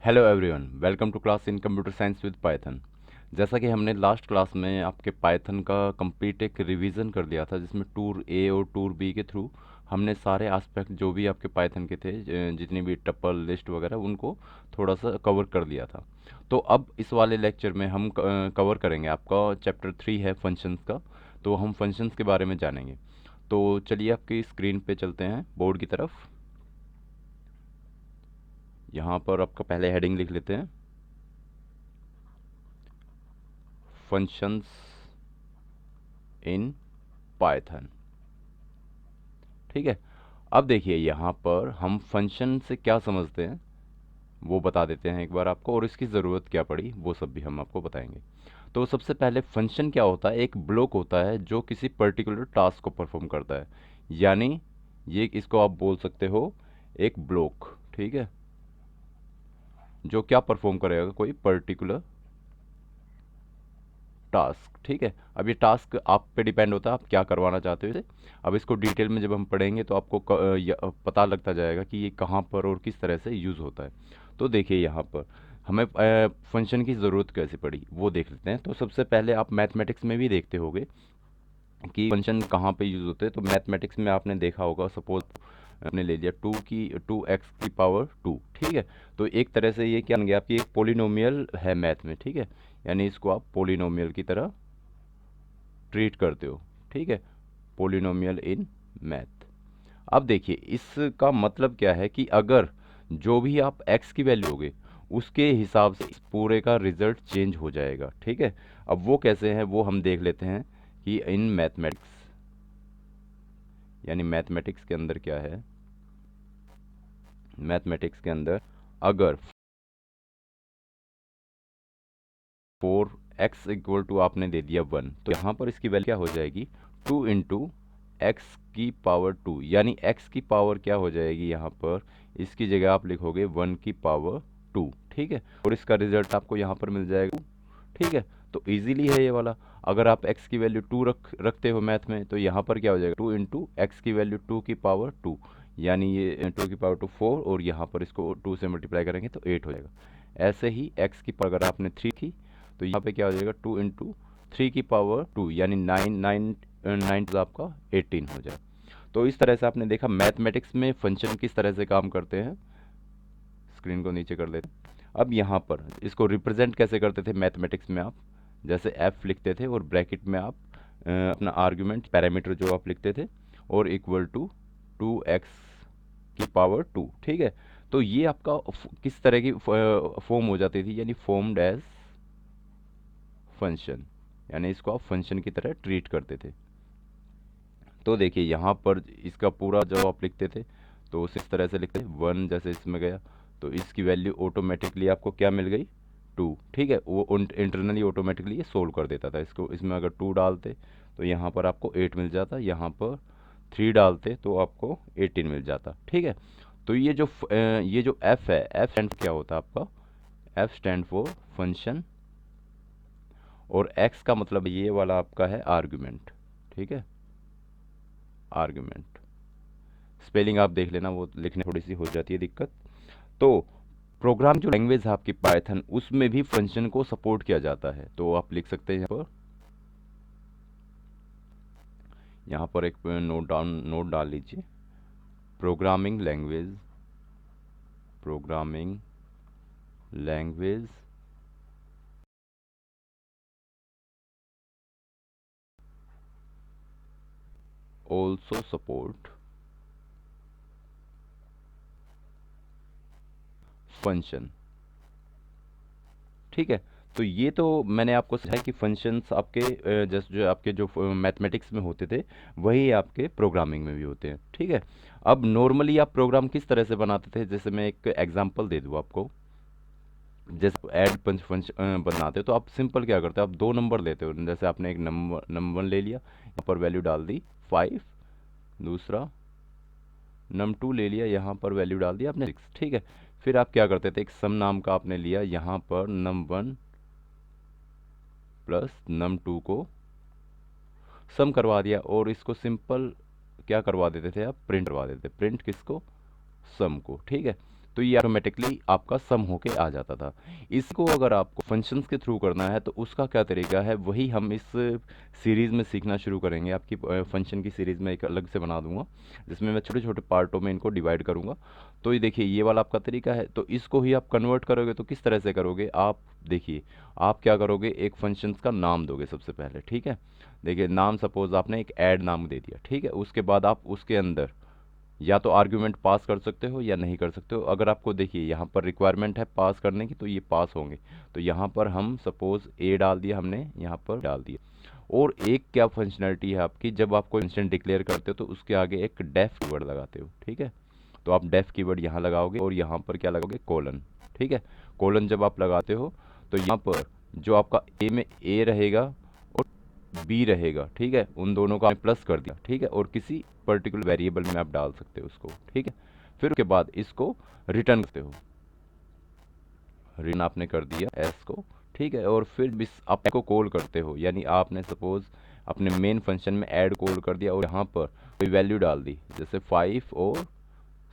Hello everyone, welcome to class in computer science with Python. जैसा कि हमने last class में आपके पाइथन का कंप्लीट एक रिवीजन कर दिया था, जिसमें टूर ए और टूर बी के थ्रू हमने सारे एस्पेक्ट जो भी आपके पाइथन के थे, जितनी भी टपल लिस्ट वगैरह, उनको थोड़ा सा कवर कर दिया था। तो अब इस वाले लेक्चर में हम कवर करेंगे आपका चैप्टर 3 है फंक्शंस का। तो हम फंक्शंस के बारे में जानेंगे। तो चलिए आपकी स्क्रीन पे चलते हैं, बोर्ड की तरफ। यहाँ पर आपका पहले हेडिंग लिख लेते हैं, फंक्शंस इन पाइथन। ठीक है। अब देखिए यहाँ पर हम फंक्शन से क्या समझते हैं वो बता देते हैं एक बार आपको, और इसकी ज़रूरत क्या पड़ी वो सब भी हम आपको बताएंगे। तो सबसे पहले फंक्शन क्या होता है? एक ब्लॉक होता है जो किसी पर्टिकुलर टास्क को परफॉर्म करता है। यानी ये इसको आप बोल सकते हो एक ब्लॉक। ठीक है, जो क्या परफॉर्म करेगा, कोई पर्टिकुलर टास्क। ठीक है। अब ये टास्क आप पे डिपेंड होता है, आप क्या करवाना चाहते हो इसे। अब इसको डिटेल में जब हम पढ़ेंगे तो आपको पता लगता जाएगा कि ये कहाँ पर और किस तरह से यूज़ होता है। तो देखिए यहाँ पर हमें फंक्शन की ज़रूरत कैसे पड़ी वो देख लेते हैं। तो सबसे पहले आप मैथमेटिक्स में भी देखते होगे कि फंक्शन कहाँ पे यूज़ होते हैं। तो मैथमेटिक्स में आपने देखा होगा, सपोज आपने ले लिया 2x⁴। ठीक है। तो एक तरह से ये क्या बन गया, आपकी एक पोलिनोमियल है मैथ में। ठीक है, यानी इसको आप पोलिनोमियल की तरह ट्रीट करते हो। ठीक है, पोलिनोमियल इन मैथ। अब देखिए इसका मतलब क्या है कि अगर जो भी आप x की वैल्यू होगे उसके हिसाब से इस पूरे का रिजल्ट चेंज हो जाएगा। ठीक है। अब वो कैसे हैं वो हम देख लेते हैं कि इन मैथमेटिक्स, यानी मैथमेटिक्स के अंदर क्या है। मैथमेटिक्स के अंदर अगर 4x आपने दे दिया 1, तो यहाँ पर इसकी वैल्यू क्या हो जाएगी, 2 × x⁴, यानी x की पावर क्या हो जाएगी, यहाँ पर इसकी जगह आप लिखोगे 1⁴। ठीक है, और इसका रिजल्ट आपको यहाँ पर मिल जाएगा 2। ठीक है, तो इजीली है ये वाला। अगर आप x की वैल्यू 2 रखते हो मैथ में, तो यहाँ पर क्या हो जाएगा, 2 × x की वैल्यू 2⁴, यानी ये 2⁴ 4, और यहाँ पर इसको 2 से मल्टीप्लाई करेंगे तो 8 हो जाएगा। ऐसे ही x की पावर अगर आपने 3 की, तो यहाँ पे क्या हो जाएगा, 2 × 3⁴, यानी 9 आपका 18 हो जाए। तो इस तरह से आपने देखा मैथमेटिक्स में फंक्शन किस तरह से काम करते हैं। स्क्रीन को नीचे कर लेते हैं। अब यहाँ पर इसको रिप्रेजेंट कैसे करते थे मैथमेटिक्स में, आप जैसे f लिखते थे और ब्रैकेट में आप अपना आर्ग्यूमेंट पैरामीटर जो आप लिखते थे, और इक्वल टू 2x⁴। ठीक है, तो ये आपका किस तरह की फॉर्म हो जाती थी, यानी फॉर्म्ड एज फंक्शन, यानी इसको आप फंक्शन की तरह ट्रीट करते थे। तो देखिए यहाँ पर इसका पूरा जब आप लिखते थे तो इस तरह से लिखते थे, 1 जैसे इसमें गया तो इसकी वैल्यू ऑटोमेटिकली आपको क्या मिल गई, 2। ठीक है, वो इंटरनली ऑटोमेटिकली ये सोल्व कर देता था इसको। इसमें अगर 2 डालते तो यहाँ पर आपको 8 मिल जाता, यहाँ पर 3 डालते तो आपको 18 मिल जाता। ठीक है, तो ये जो f है, f स्टैंड क्या होता है आपका, f स्टैंड फॉर फंक्शन, और x का मतलब ये वाला आपका है आर्गुमेंट। ठीक है, आर्गुमेंट। स्पेलिंग आप देख लेना, वो लिखने थोड़ी सी हो जाती है दिक्कत। तो प्रोग्राम जो लैंग्वेज है आपकी पाइथन, उसमें भी फंक्शन को सपोर्ट किया जाता है। तो आप लिख सकते हैं यहाँ पर एक नोट डाल लीजिए, programming language, programming language also support function. ठीक है, तो ये तो मैंने आपको समझाया कि फंक्शंस आपके जस्ट जो आपके जो मैथमेटिक्स में होते थे वही आपके प्रोग्रामिंग में भी होते हैं। ठीक है, अब नॉर्मली आप प्रोग्राम किस तरह से बनाते थे, जैसे मैं एक एग्जांपल दे दूँ आपको। जैसे ऐड पंच फंक्शन बनाते हो तो आप सिंपल क्या करते हो, आप 2 नंबर लेते हो। जैसे आपने एक नंबर ले लिया, यहाँ पर वैल्यू डाल दी 5, दूसरा num2 ले लिया, यहाँ पर वैल्यू डाल दिया आपने 6। ठीक है, फिर आप क्या करते थे, एक सम नाम का आपने लिया, यहाँ पर num1 प्लस num2 को सम करवा दिया, और इसको सिंपल क्या करवा देते थे आप, प्रिंट करवा देते, प्रिंट किसको, सम को। ठीक है, तो ये ऑटोमेटिकली आपका सम होके आ जाता था। इसको अगर आपको फंक्शंस के थ्रू करना है तो उसका क्या तरीका है, वही हम इस सीरीज़ में सीखना शुरू करेंगे। आपकी फंक्शन की सीरीज़ में एक अलग से बना दूंगा, जिसमें मैं छोटे छोटे पार्टों में इनको डिवाइड करूंगा। तो ये देखिए, ये वाला आपका तरीका है। तो इसको ही आप कन्वर्ट करोगे तो किस तरह से करोगे आप, देखिए आप क्या करोगे, एक फंक्शंस का नाम दोगे सबसे पहले, ठीक है। देखिए नाम सपोज आपने एक ऐड नाम दे दिया, ठीक है। उसके बाद आप उसके अंदर या तो आर्ग्यूमेंट पास कर सकते हो या नहीं कर सकते हो। अगर आपको देखिए यहाँ पर रिक्वायरमेंट है पास करने की, तो ये पास होंगे। तो यहाँ पर हम सपोज ए डाल दिया, हमने यहाँ पर डाल दिया। और एक क्या फंक्शनैलिटी है आपकी, जब आप कोई इंस्टेंट डिक्लेयर करते हो तो उसके आगे एक डेफ कीवर्ड लगाते हो, ठीक है। तो आप डेफ कीवर्ड यहाँ लगाओगे और यहाँ पर क्या लगाओगे, कोलन, ठीक है। कोलन जब आप लगाते हो तो यहाँ पर जो आपका ए में ए रहेगा और बी रहेगा, ठीक है, उन दोनों का प्लस कर दिया, ठीक है। और किसी पर्टिकुलर वेरिएबल में आप डाल सकते हो उसको, ठीक है। फिर उसके बाद इसको रिटर्न करते हो, रिटर्न आपने कर दिया एस को, ठीक है। और फिर इस आप को कॉल करते हो, यानी आपने सपोज अपने मेन फंक्शन में ऐड कॉल कर दिया और यहाँ पर कोई वैल्यू डाल दी, जैसे 5 और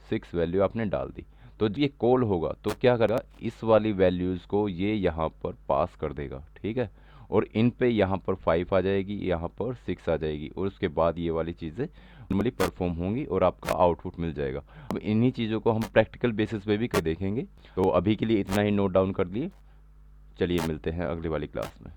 6 वैल्यू आपने डाल दी। तो ये कॉल होगा तो क्या करेगा, इस वाली वैल्यूज़ को ये यहाँ पर पास कर देगा, ठीक है। और इन पे यहाँ पर 5 आ जाएगी, यहाँ पर 6 आ जाएगी, और उसके बाद ये वाली चीज़ें नॉर्मली परफॉर्म होंगी और आपका आउटपुट मिल जाएगा। अब इन्हीं चीज़ों को हम प्रैक्टिकल बेसिस पे भी कर देखेंगे। तो अभी के लिए इतना ही नोट डाउन कर लिए। चलिए मिलते हैं अगली वाली क्लास में।